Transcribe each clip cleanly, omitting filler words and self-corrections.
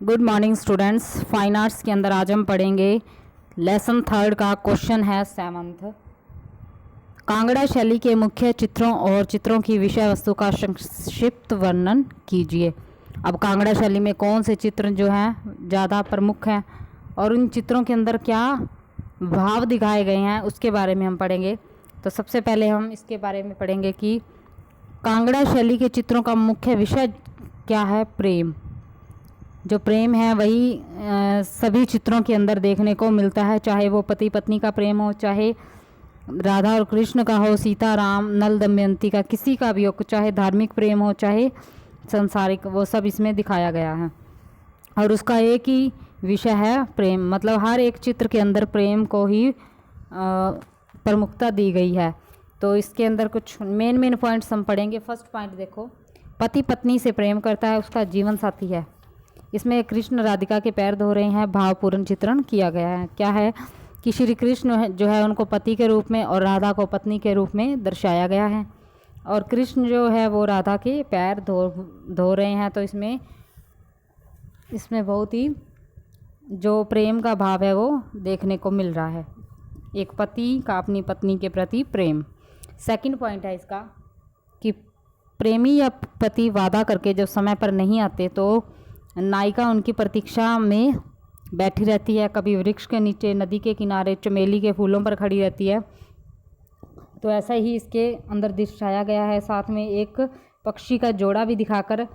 Good morning students. Fine arts के अंदर आज हम पढ़ेंगे लेसन थर्ड का क्वेश्चन है 7th। कांगड़ा शैली के मुख्य चित्रों और चित्रों की विषय वस्तु का संक्षिप्त वर्णन कीजिए। अब कांगड़ा शैली में कौन से चित्र जो हैं ज़्यादा प्रमुख हैं और उन चित्रों के अंदर क्या भाव दिखाए गए हैं उसके बारे में हम पढ़ेंगे। तो सबसे पहले हम इसके बारे में पढ़ेंगे कि कांगड़ा शैली के चित्रों का मुख्य विषय क्या है। प्रेम। जो प्रेम है वही सभी चित्रों के अंदर देखने को मिलता है, चाहे वो पति पत्नी का प्रेम हो, चाहे राधा और कृष्ण का हो, सीता राम नल दमयंती का, किसी का भी हो, चाहे धार्मिक प्रेम हो चाहे संसारिक, वो सब इसमें दिखाया गया है। और उसका एक ही विषय है प्रेम, मतलब हर एक चित्र के अंदर प्रेम को ही प्रमुखता दी गई है। तो इसके अंदर कुछ मेन पॉइंट्स हम पढ़ेंगे। फर्स्ट पॉइंट देखो, पति पत्नी से प्रेम करता है, उसका जीवन साथी है। इसमें कृष्ण राधिका के पैर धो रहे हैं, भावपूर्ण चित्रण किया गया है। क्या है कि श्री कृष्ण जो है उनको पति के रूप में और राधा को पत्नी के रूप में दर्शाया गया है, और कृष्ण जो है वो राधा के पैर धो रहे हैं। तो इसमें बहुत ही जो प्रेम का भाव है वो देखने को मिल रहा है, एक पति का अपनी पत्नी के प्रति प्रेम। सेकंड पॉइंट है इसका कि प्रेमी या पति वादा करके जब समय पर नहीं आते तो नायिका उनकी प्रतीक्षा में बैठी रहती है, कभी वृक्ष के नीचे, नदी के किनारे, चमेली के फूलों पर खड़ी रहती है। तो ऐसा ही इसके अंदर दर्शाया गया है। साथ में एक पक्षी का जोड़ा भी दिखाकर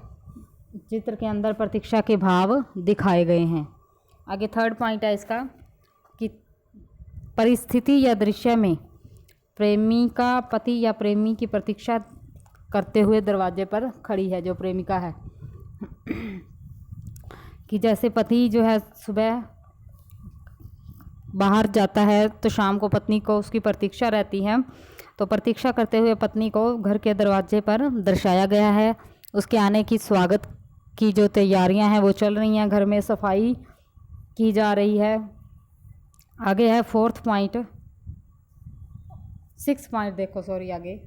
चित्र के अंदर प्रतीक्षा के भाव दिखाए गए हैं। आगे थर्ड पॉइंट है इसका कि परिस्थिति या दृश्य में प्रेमिका पति या प्रेमी की प्रतीक्षा करते हुए दरवाजे पर खड़ी है, जो प्रेमिका है। कि जैसे पति जो है सुबह बाहर जाता है तो शाम को पत्नी को उसकी प्रतीक्षा रहती है, तो प्रतीक्षा करते हुए पत्नी को घर के दरवाजे पर दर्शाया गया है। उसके आने की स्वागत की जो तैयारियां हैं वो चल रही हैं, घर में सफाई की जा रही है। आगे है फोर्थ पॉइंट, सिक्स पॉइंट देखो, सॉरी आगे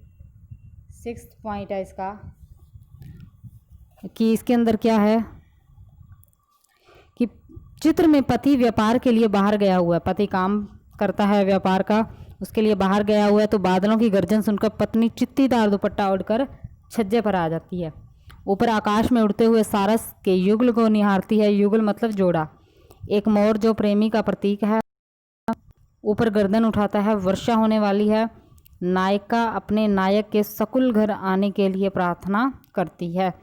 सिक्स्थ पॉइंट है इसका कि इसके अंदर क्या है कि चित्र में पति व्यापार के लिए बाहर गया हुआ है, पति काम करता है व्यापार का, उसके लिए बाहर गया हुआ है। तो बादलों की गर्जन सुनकर पत्नी चित्तीदार दुपट्टा ओढ़कर छज्जे पर आ जाती है। ऊपर आकाश में उड़ते हुए सारस के युगल को निहारती है। युगल मतलब जोड़ा। एक मोर जो प्रेमी का प्रतीक है ऊपर गर्दन उठाता है। वर्षा होने वाली है। नायिका अपने नायक के सकुल घर आने के लिए प्रार्थना करती है।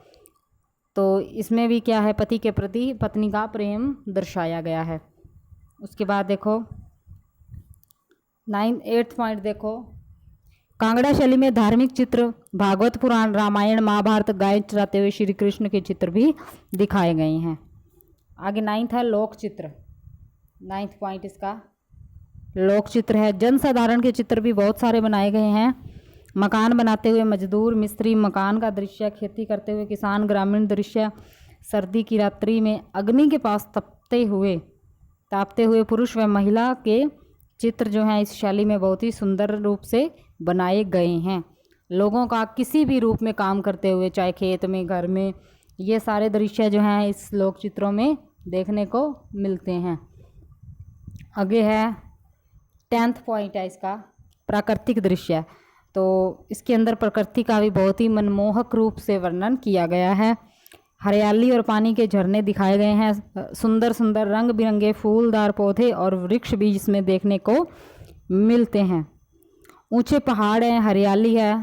तो इसमें भी क्या है, पति के प्रति पत्नी का प्रेम दर्शाया गया है। उसके बाद देखो 8th पॉइंट देखो, कांगड़ा शैली में धार्मिक चित्र, भागवत पुराण, रामायण, महाभारत, गाय चराते हुए श्री कृष्ण के चित्र भी दिखाए गए हैं। आगे 9th है लोक चित्र। 9th पॉइंट इसका लोक चित्र है। जनसाधारण के चित्र भी बहुत सारे बनाए गए हैं। मकान बनाते हुए मजदूर, मिस्त्री, मकान का दृश्य, खेती करते हुए किसान, ग्रामीण दृश्य, सर्दी की रात्रि में अग्नि के पास तापते हुए पुरुष व महिला के चित्र जो हैं इस शैली में बहुत ही सुंदर रूप से बनाए गए हैं। लोगों का किसी भी रूप में काम करते हुए, चाहे खेत में, घर में, ये सारे दृश्य जो हैं इस लोक चित्रों में देखने को मिलते हैं। आगे है 10th पॉइंट है इसका प्राकृतिक दृश्य। तो इसके अंदर प्रकृति का भी बहुत ही मनमोहक रूप से वर्णन किया गया है। हरियाली और पानी के झरने दिखाए गए हैं। सुंदर सुंदर रंग बिरंगे फूलदार पौधे और वृक्ष भी इसमें देखने को मिलते हैं। ऊंचे पहाड़ हैं, हरियाली है,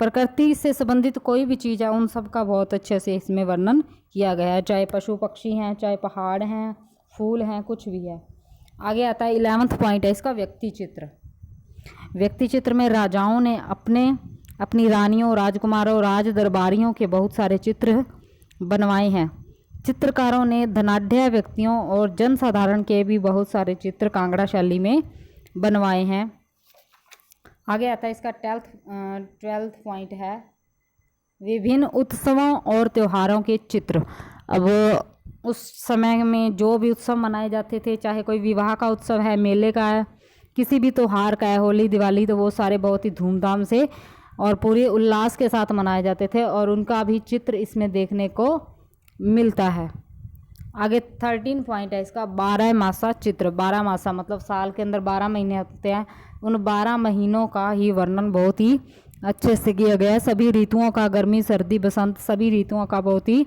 प्रकृति से संबंधित कोई भी चीज़ है उन सब का बहुत अच्छे से इसमें वर्णन किया गया है, चाहे पशु पक्षी हैं, चाहे पहाड़ हैं, फूल हैं, कुछ भी है। आगे आता है 11th पॉइंट है इसका व्यक्ति चित्र। व्यक्ति चित्र में राजाओं ने अपनी रानियों, राजकुमारों, राज दरबारियों के बहुत सारे चित्र बनवाए हैं। चित्रकारों ने धनाढ्य व्यक्तियों और जनसाधारण के भी बहुत सारे चित्र कांगड़ा शैली में बनवाए हैं। आगे आता है इसका 12th पॉइंट है विभिन्न उत्सवों और त्योहारों के चित्र। अब उस समय में जो भी उत्सव मनाए जाते थे, चाहे कोई विवाह का उत्सव है, मेले का है, किसी भी त्यौहार का है, होली दिवाली, तो वो सारे बहुत ही धूमधाम से और पूरे उल्लास के साथ मनाए जाते थे और उनका भी चित्र इसमें देखने को मिलता है। आगे 13 पॉइंट है इसका, 12 मासा चित्र। 12 मासा मतलब साल के अंदर 12 महीने होते हैं, उन 12 महीनों का ही वर्णन बहुत ही अच्छे से किया गया है। सभी ऋतुओं का, गर्मी सर्दी बसंत, सभी ऋतुओं का बहुत ही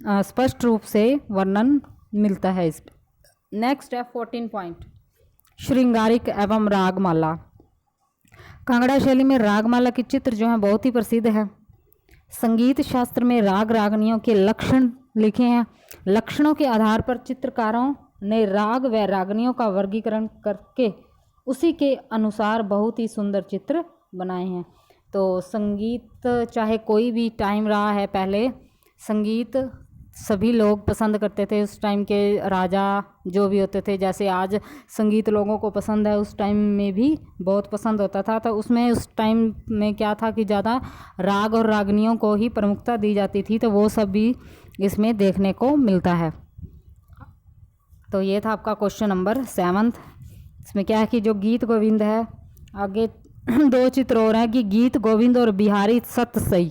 स्पष्ट रूप से वर्णन मिलता है इस। नेक्स्ट है 14 पॉइंट, श्रृंगारिक एवं रागमाला। कांगड़ा शैली में रागमाला के चित्र जो हैं बहुत ही प्रसिद्ध है। संगीत शास्त्र में राग रागनियों के लक्षण लिखे हैं। लक्षणों के आधार पर चित्रकारों ने राग व रागनियों का वर्गीकरण करके उसी के अनुसार बहुत ही सुंदर चित्र बनाए हैं। तो संगीत चाहे कोई भी टाइम रहा है, पहले संगीत सभी लोग पसंद करते थे। उस टाइम के राजा जो भी होते थे, जैसे आज संगीत लोगों को पसंद है, उस टाइम में भी बहुत पसंद होता था। तो उसमें उस टाइम में क्या था कि ज़्यादा राग और रागनियों को ही प्रमुखता दी जाती थी, तो वो सब भी इसमें देखने को मिलता है। तो ये था आपका क्वेश्चन नंबर 7। इसमें क्या है कि जो गीत गोविंद है, आगे 2 चित्र और हैं कि गीत गोविंद और बिहारी सत सई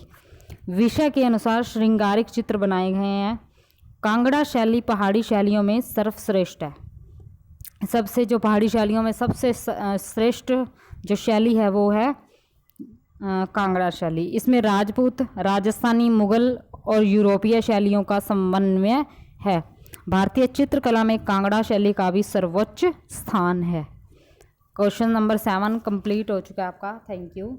विषय के अनुसार श्रृंगारिक चित्र बनाए गए हैं। कांगड़ा शैली पहाड़ी शैलियों में सर्वश्रेष्ठ है। सबसे जो पहाड़ी शैलियों में सबसे श्रेष्ठ जो शैली है वो है कांगड़ा शैली। इसमें राजपूत, राजस्थानी, मुगल और यूरोपीय शैलियों का समन्वय है। भारतीय चित्रकला में कांगड़ा शैली का भी सर्वोच्च स्थान है। क्वेश्चन नंबर 7 कंप्लीट हो चुका है आपका। Thank you.